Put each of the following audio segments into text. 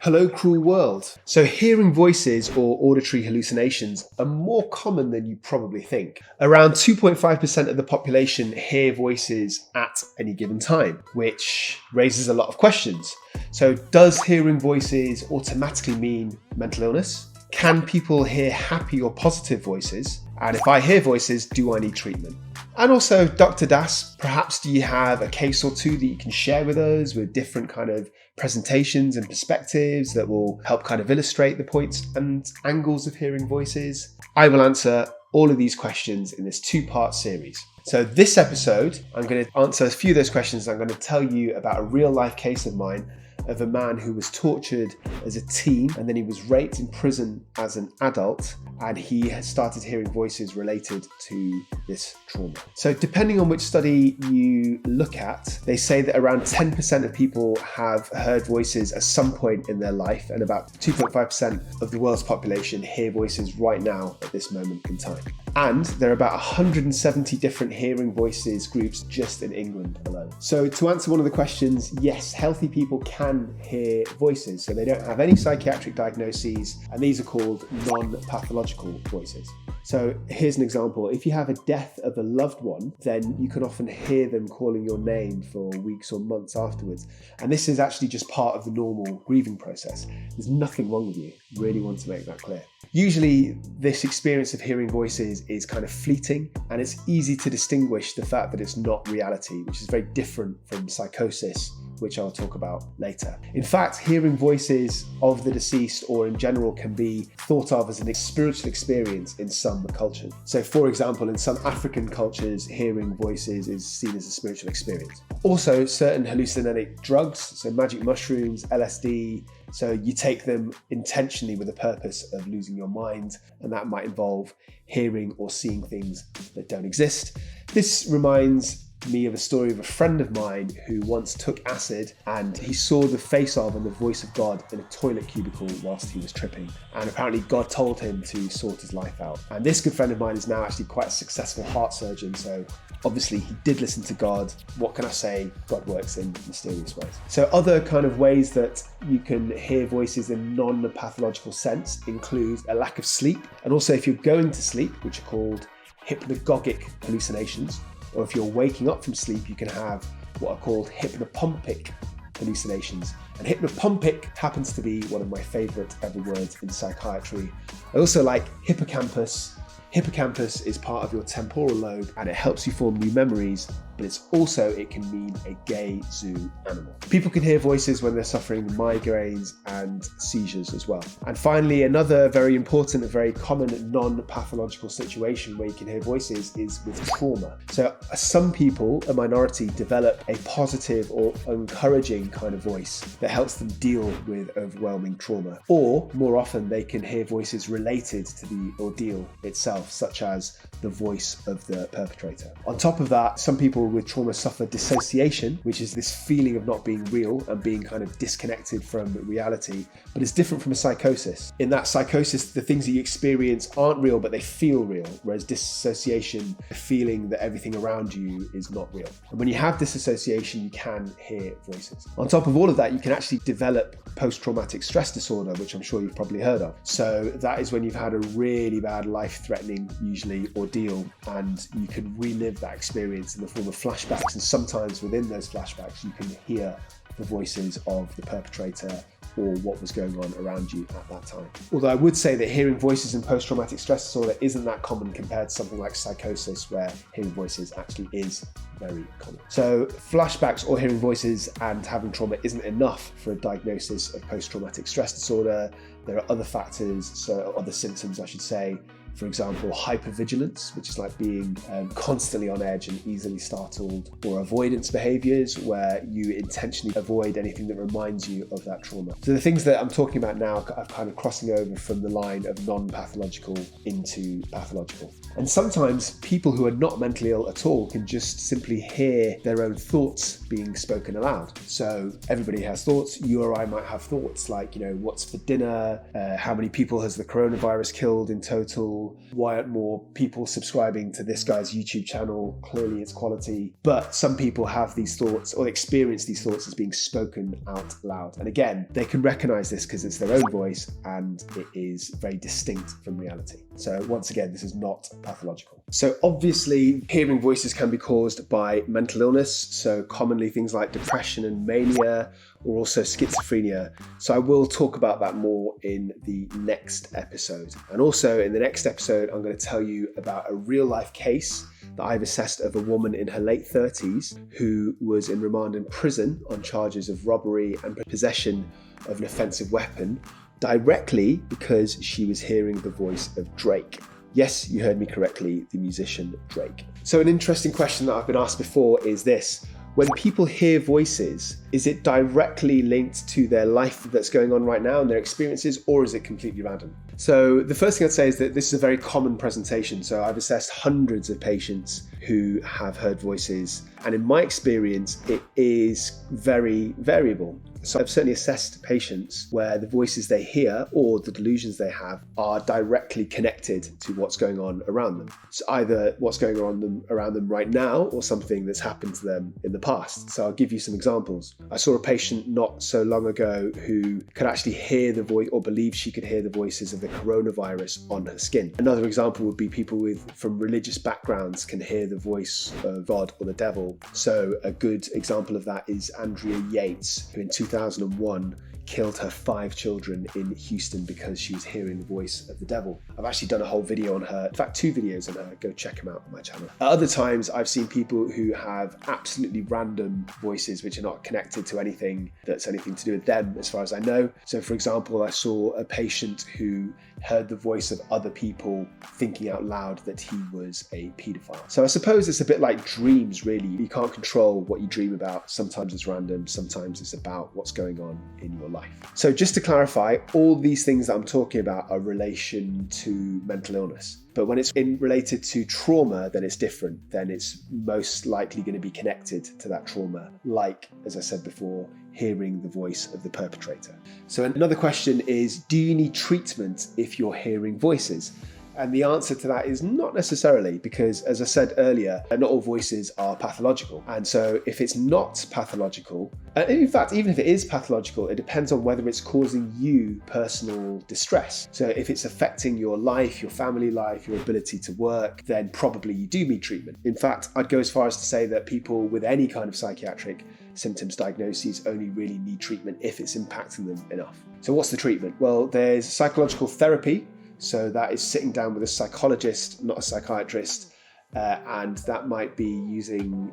Hello, cruel world. So hearing voices or auditory hallucinations are more common than you probably think. Around 2.5% of the population hear voices at any given time, which raises a lot of questions. So does hearing voices automatically mean mental illness? Can people hear happy or positive voices? And if I hear voices, do I need treatment? And also, Dr. Das, perhaps do you have a case or two that you can share with us with different kind of presentations and perspectives that will help kind of illustrate the points and angles of hearing voices? I will answer all of these questions in this two-part series. So this episode, I'm going to answer a few of those questions. I'm going to tell you about a real-life case of mine of a man who was tortured as a teen and then he was raped in prison as an adult, and he had started hearing voices related to this trauma. So depending on which study you look at, they say that around 10% of people have heard voices at some point in their life, and about 2.5% of the world's population hear voices right now at this moment in time. And there are about 170 different hearing voices groups just in England alone. So to answer one of the questions, yes, healthy people can hear voices. So they don't have any psychiatric diagnoses, and these are called non-pathological voices. So here's an example. If you have a death of a loved one, then you can often hear them calling your name for weeks or months afterwards. And this is actually just part of the normal grieving process. There's nothing wrong with you. Really want to make that clear. Usually this experience of hearing voices is kind of fleeting, and it's easy to distinguish the fact that it's not reality, which is very different from psychosis, which I'll talk about later. In fact, hearing voices of the deceased or in general can be thought of as a spiritual experience in some cultures. So for example, in some African cultures, hearing voices is seen as a spiritual experience. Also, certain hallucinogenic drugs, so magic mushrooms, LSD, so you take them intentionally with the purpose of losing your mind, and that might involve hearing or seeing things that don't exist. This reminds me of a story of a friend of mine who once took acid, and he saw the face of and the voice of God in a toilet cubicle whilst he was tripping. And apparently God told him to sort his life out. And this good friend of mine is now actually quite a successful heart surgeon. So obviously he did listen to God. What can I say? God works in mysterious ways. So other kind of ways that you can hear voices in non-pathological sense include a lack of sleep. And also if you're going to sleep, which are called hypnagogic hallucinations, or if you're waking up from sleep, you can have what are called hypnopompic hallucinations. And hypnopompic happens to be one of my favorite ever words in psychiatry. I also like hippocampus. Hippocampus is part of your temporal lobe, and it helps you form new memories, but it can mean a gay zoo animal. People can hear voices when they're suffering migraines and seizures as well. And finally, another very important and very common non-pathological situation where you can hear voices is with trauma. So some people, a minority, develop a positive or encouraging kind of voice that helps them deal with overwhelming trauma. Or more often, they can hear voices related to the ordeal itself, such as the voice of the perpetrator. On top of that, some people with trauma suffer dissociation, which is this feeling of not being real and being kind of disconnected from reality, but it's different from a psychosis. In that psychosis, the things that you experience aren't real, but they feel real, whereas dissociation, the feeling that everything around you is not real. And when you have disassociation, you can hear voices. On top of all of that, you can actually develop post-traumatic stress disorder, which I'm sure you've probably heard of. So that is when you've had a really bad, life-threatening, usually ordeal, and you can relive that experience in the form of flashbacks, and sometimes within those flashbacks you can hear the voices of the perpetrator or what was going on around you at that time. Although I would say that hearing voices in post-traumatic stress disorder isn't that common compared to something like psychosis, where hearing voices actually is very common. So flashbacks or hearing voices and having trauma isn't enough for a diagnosis of post-traumatic stress disorder. There are other factors, so other symptoms I should say. For example, hypervigilance, which is like being constantly on edge and easily startled, or avoidance behaviors where you intentionally avoid anything that reminds you of that trauma. So the things that I'm talking about now are kind of crossing over from the line of non-pathological into pathological. And sometimes people who are not mentally ill at all can just simply hear their own thoughts being spoken aloud. So everybody has thoughts. You or I might have thoughts like, what's for dinner? How many people has the coronavirus killed in total? pathological? Why aren't more people subscribing to this guy's YouTube channel? Clearly it's quality. But some people have these thoughts or experience these thoughts as being spoken out loud. And again, they can recognize this because it's their own voice and it is very distinct from reality. So once again, this is not pathological. So obviously, hearing voices can be caused by mental illness. So commonly things like depression and mania, or also schizophrenia. So I will talk about that more in the next episode. And also in the next episode, I'm going to tell you about a real life case that I've assessed of a woman in her late 30s who was in remand in prison on charges of robbery and possession of an offensive weapon, directly because she was hearing the voice of Drake. Yes, you heard me correctly, the musician Drake. So an interesting question that I've been asked before is this: when people hear voices, is it directly linked to their life that's going on right now and their experiences, or is it completely random? So the first thing I'd say is that this is a very common presentation. So I've assessed hundreds of patients who have heard voices, and in my experience, it is very variable. So I've certainly assessed patients where the voices they hear or the delusions they have are directly connected to what's going on around them. So either what's going on around them right now or something that's happened to them in the past. So I'll give you some examples. I saw a patient not so long ago who could actually hear the voice, or believe she could hear the voices of the coronavirus on her skin. Another example would be people from religious backgrounds can hear the voice of God or the devil. So a good example of that is Andrea Yates, who in 2001 killed her 5 children in Houston because she was hearing the voice of the devil. I've actually done a whole video on her, in fact 2 videos on her, go check them out on my channel. At other times I've seen people who have absolutely random voices which are not connected to anything that's anything to do with them as far as I know. So for example, I saw a patient who heard the voice of other people thinking out loud that he was a paedophile. So I suppose it's a bit like dreams really. You can't control what you dream about. Sometimes it's random, sometimes it's about what's going on in your life. So just to clarify, all these things that I'm talking about are relation to mental illness. But when it's related to trauma, then it's different. Then it's most likely going to be connected to that trauma, like, as I said before, hearing the voice of the perpetrator. So another question is, do you need treatment if you're hearing voices? And the answer to that is not necessarily, because as I said earlier, not all voices are pathological. And so if it's not pathological, and in fact, even if it is pathological, it depends on whether it's causing you personal distress. So if it's affecting your life, your family life, your ability to work, then probably you do need treatment. In fact, I'd go as far as to say that people with any kind of psychiatric symptoms, diagnoses only really need treatment if it's impacting them enough. So what's the treatment? Well, there's psychological therapy. So that is sitting down with a psychologist, not a psychiatrist, and that might be using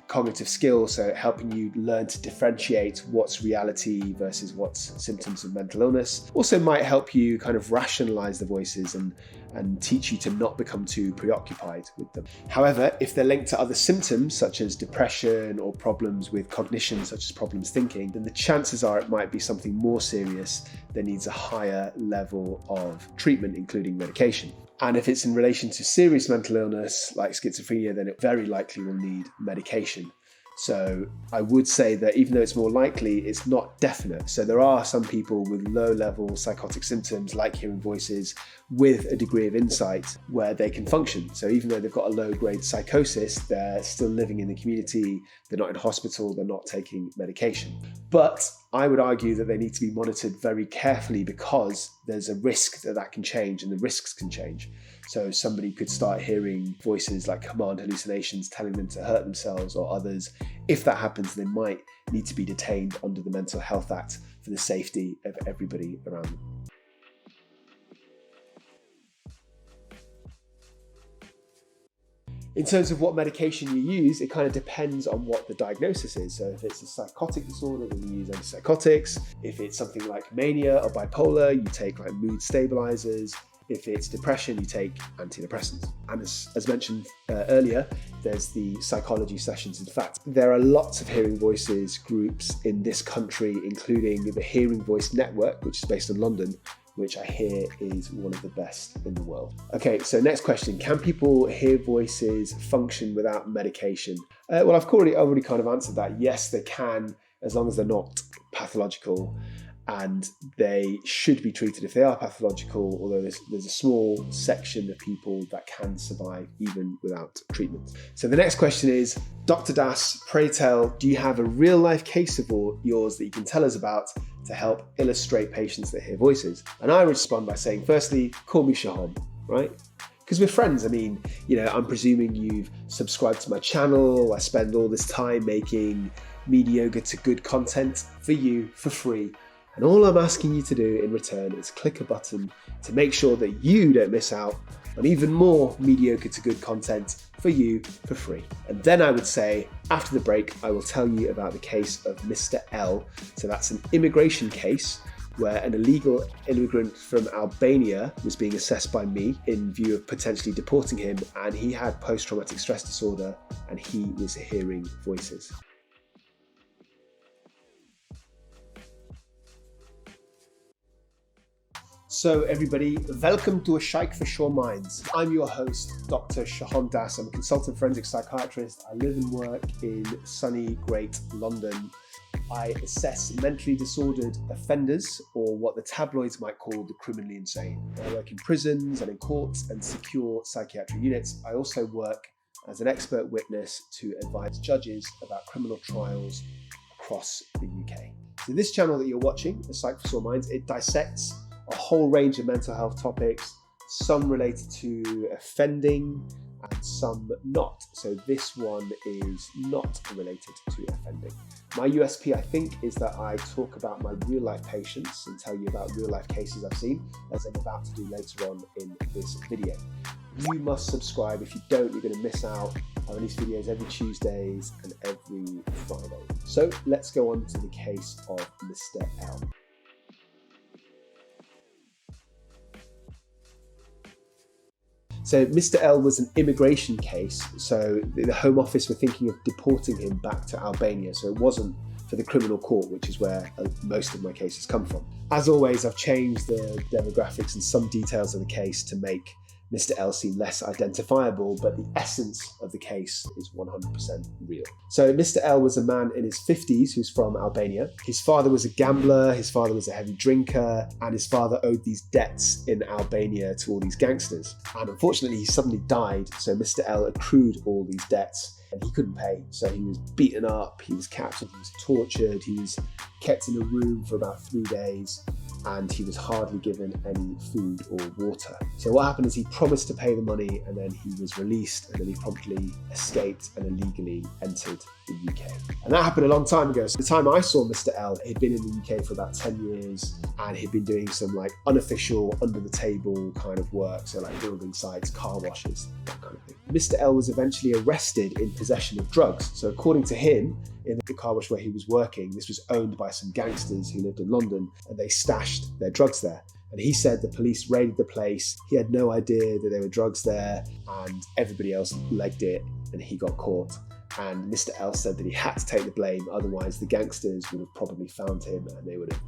cognitive skills, so helping you learn to differentiate what's reality versus what's symptoms of mental illness. Also might help you kind of rationalize the voices and teach you to not become too preoccupied with them. However, if they're linked to other symptoms such as depression or problems with cognition, such as problems thinking, then the chances are it might be something more serious that needs a higher level of treatment, including medication. And if it's in relation to serious mental illness like schizophrenia, then it very likely will need medication. So I would say that even though it's more likely, it's not definite. So there are some people with low-level psychotic symptoms like hearing voices with a degree of insight where they can function. So even though they've got a low-grade psychosis, they're still living in the community, they're not in hospital, they're not taking medication. But I would argue that they need to be monitored very carefully because there's a risk that that can change and the risks can change. So somebody could start hearing voices like command hallucinations telling them to hurt themselves or others. If that happens, they might need to be detained under the Mental Health Act for the safety of everybody around them. In terms of what medication you use, it kind of depends on what the diagnosis is. So if it's a psychotic disorder, then you use antipsychotics. If it's something like mania or bipolar, you take like mood stabilizers. If it's depression, you take antidepressants. And as mentioned earlier, there's the psychology sessions. In fact, there are lots of hearing voices groups in this country, including the Hearing Voice Network, which is based in London, which I hear is one of the best in the world. Okay, so next question. Can people hear voices function without medication? Well, I've already kind of answered that. Yes, they can, as long as they're not pathological. and they should be treated if they are pathological, although there's a small section of people that can survive even without treatment. So the next question is, Dr. Das, pray tell, do you have a real life case of yours that you can tell us about to help illustrate patients that hear voices? And I respond by saying, firstly, call me Sohom, right? Because we're friends. I mean, I'm presuming you've subscribed to my channel. I spend all this time making mediocre to good content for you for free. And all I'm asking you to do in return is click a button to make sure that you don't miss out on even more mediocre to good content for you for free. And then I would say, after the break, I will tell you about the case of Mr. L. So that's an immigration case where an illegal immigrant from Albania was being assessed by me in view of potentially deporting him, and he had post-traumatic stress disorder and he was hearing voices. So everybody, welcome to A Shaykh for Sure Minds. I'm your host, Dr. Sohom Das. I'm a consultant forensic psychiatrist. I live and work in sunny, great London. I assess mentally disordered offenders, or what the tabloids might call the criminally insane. I work in prisons and in courts and secure psychiatric units. I also work as an expert witness to advise judges about criminal trials across the UK. So this channel that you're watching, A Shaykh for Sure Minds, it dissects a whole range of mental health topics, some related to offending and some not. So this one is not related to offending. My USP, I think, is that I talk about my real life patients and tell you about real life cases I've seen, as I'm about to do later on in this video. You must subscribe. If you don't, you're going to miss out. I release videos every Tuesdays and every Friday. So let's go on to the case of Mr. L. So Mr. L was an immigration case. So the Home Office were thinking of deporting him back to Albania. So it wasn't for the criminal court, which is where most of my cases come from. As always, I've changed the demographics and some details of the case to make Mr. L seem less identifiable, but the essence of the case is 100% real. So Mr. L was a man in his 50s who's from Albania. His father was a gambler, his father was a heavy drinker, and his father owed these debts in Albania to all these gangsters. And unfortunately, he suddenly died, so Mr. L accrued all these debts and he couldn't pay. So he was beaten up, he was captured, he was tortured, he was kept in a room for about 3 days, and he was hardly given any food or water. So what happened is he promised to pay the money, and then he was released, and then he promptly escaped and illegally entered the UK. And that happened a long time ago. So the time I saw Mr. L, he'd been in the UK for about 10 years, and he'd been doing some like unofficial, under the table kind of work. So like building sites, car washes, that kind of thing. Mr. L was eventually arrested in possession of drugs. So according to him, in the car wash where he was working, this was owned by some gangsters who lived in London, and they stashed their drugs there. And he said the police raided the place, he had no idea that there were drugs there, and everybody else legged it, and he got caught. And Mr. L said that he had to take the blame, otherwise the gangsters would have probably found him and they would have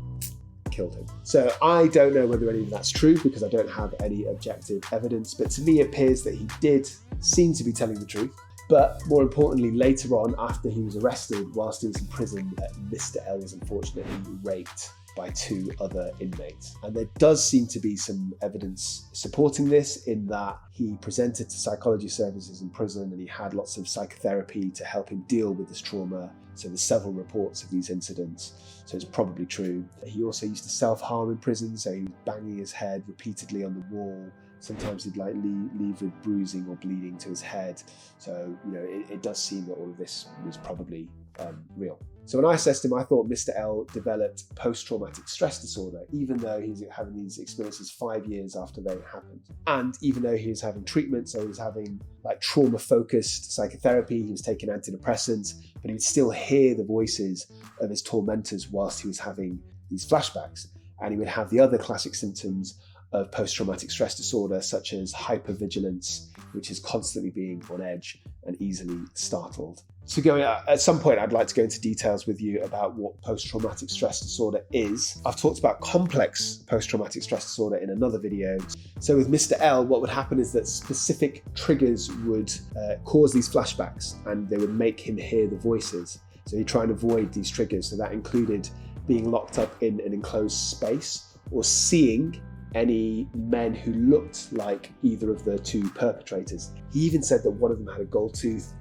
killed him. So I don't know whether any of that's true because I don't have any objective evidence, but to me it appears that he did seem to be telling the truth. But more importantly, later on, after he was arrested, whilst he was in prison, Mr. L was unfortunately raped by 2 other inmates. And there does seem to be some evidence supporting this, in that he presented to psychology services in prison and he had lots of psychotherapy to help him deal with this trauma. So there's several reports of these incidents, so it's probably true. He also used to self-harm in prison, so he was banging his head repeatedly on the wall. Sometimes he'd like leave with bruising or bleeding to his head. So, it does seem that all of this was probably real. So when I assessed him, I thought Mr. L developed post-traumatic stress disorder, even though he's having these experiences 5 years after they happened. And even though he was having treatment, so he was having like trauma-focused psychotherapy, he was taking antidepressants, but he would still hear the voices of his tormentors whilst he was having these flashbacks. And he would have the other classic symptoms of post-traumatic stress disorder, such as hypervigilance, which is constantly being on edge and easily startled. So at some point, I'd like to go into details with you about what post-traumatic stress disorder is. I've talked about complex post-traumatic stress disorder in another video. So with Mr. L, what would happen is that specific triggers would cause these flashbacks, and they would make him hear the voices. So he'd try and avoid these triggers. So that included being locked up in an enclosed space or seeing any men who looked like either of the two perpetrators. He even said that one of them had a gold tooth,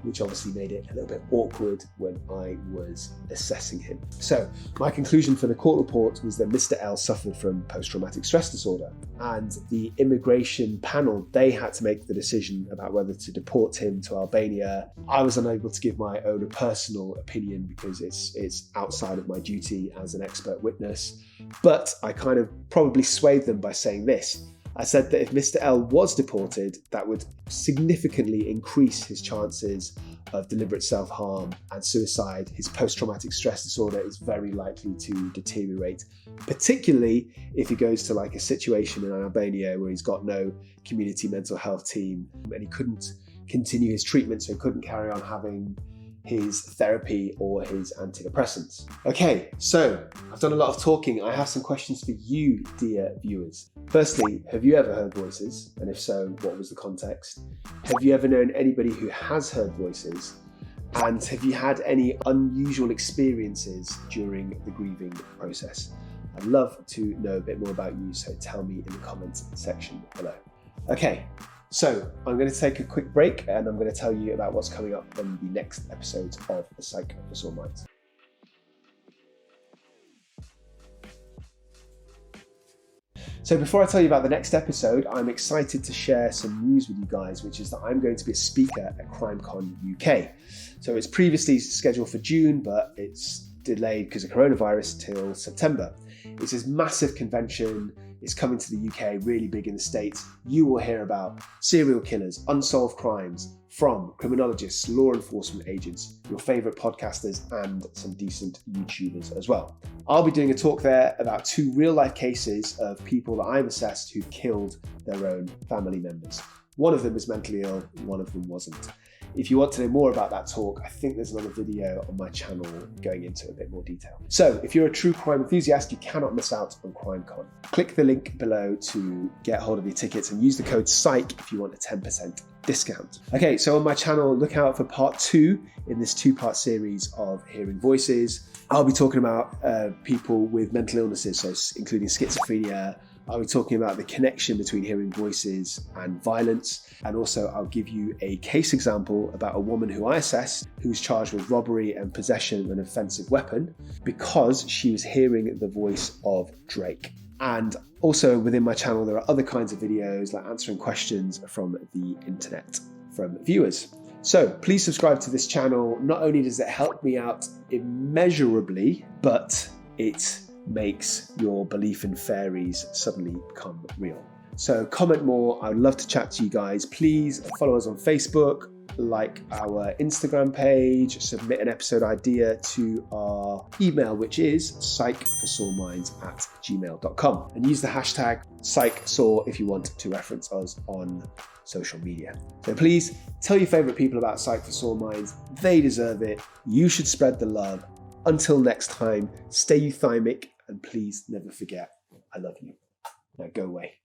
which obviously made it a little bit awkward when I was assessing him. So my conclusion for the court report was that Mr. L suffered from post-traumatic stress disorder, and the immigration panel, they had to make the decision about whether to deport him to Albania. I was unable to give my own personal opinion because it's outside of my duty as an expert witness, but I kind of probably swayed them by saying this. I said that if Mr. L was deported, that would significantly increase his chances of deliberate self-harm and suicide. His post-traumatic stress disorder is very likely to deteriorate, particularly if he goes to like a situation in Albania where he's got no community mental health team and he couldn't continue his treatment, so he couldn't carry on having his therapy or his antidepressants. Okay, so I've done a lot of talking. I have some questions for you, dear viewers. Firstly, have you ever heard voices? And if so, what was the context? Have you ever known anybody who has heard voices? And have you had any unusual experiences during the grieving process? I'd love to know a bit more about you, so tell me in the comments section below. Okay. So I'm going to take a quick break and I'm going to tell you about what's coming up on the next episodes of the Psych for Sore Minds. So before I tell you about the next episode, I'm excited to share some news with you guys, which is that I'm going to be a speaker at CrimeCon UK. So it's previously scheduled for June, but it's delayed because of coronavirus till September. It's this massive convention. It's coming to the UK, really big in the States. You will hear about serial killers, unsolved crimes from criminologists, law enforcement agents, your favourite podcasters, and some decent YouTubers as well. I'll be doing a talk there about 2 real-life cases of people that I've assessed who killed their own family members. One of them was mentally ill, one of them wasn't. If you want to know more about that talk, I think there's another video on my channel going into a bit more detail. So if you're a true crime enthusiast, you cannot miss out on CrimeCon. Click the link below to get hold of your tickets and use the code PSYCH if you want a 10% discount. Okay, so on my channel, look out for part 2 in this 2-part series of Hearing Voices. I'll be talking about people with mental illnesses, so including schizophrenia. I'll be talking about the connection between hearing voices and violence, and also I'll give you a case example about a woman who I assessed who was charged with robbery and possession of an offensive weapon because she was hearing the voice of Drake. And also within my channel there are other kinds of videos like answering questions from the internet from viewers. So please subscribe to this channel. Not only does it help me out immeasurably, but it makes your belief in fairies suddenly become real. So comment more. I would love to chat to you guys. Please follow us on Facebook, like our Instagram page, submit an episode idea to our email, which is psychforsoreminds@gmail.com, and use the hashtag PsychSore if you want to reference us on social media. So please tell your favorite people about Psych for Sore Minds. They deserve it. You should spread the love. Until next time, stay euthymic, and please never forget, I love you. Now go away.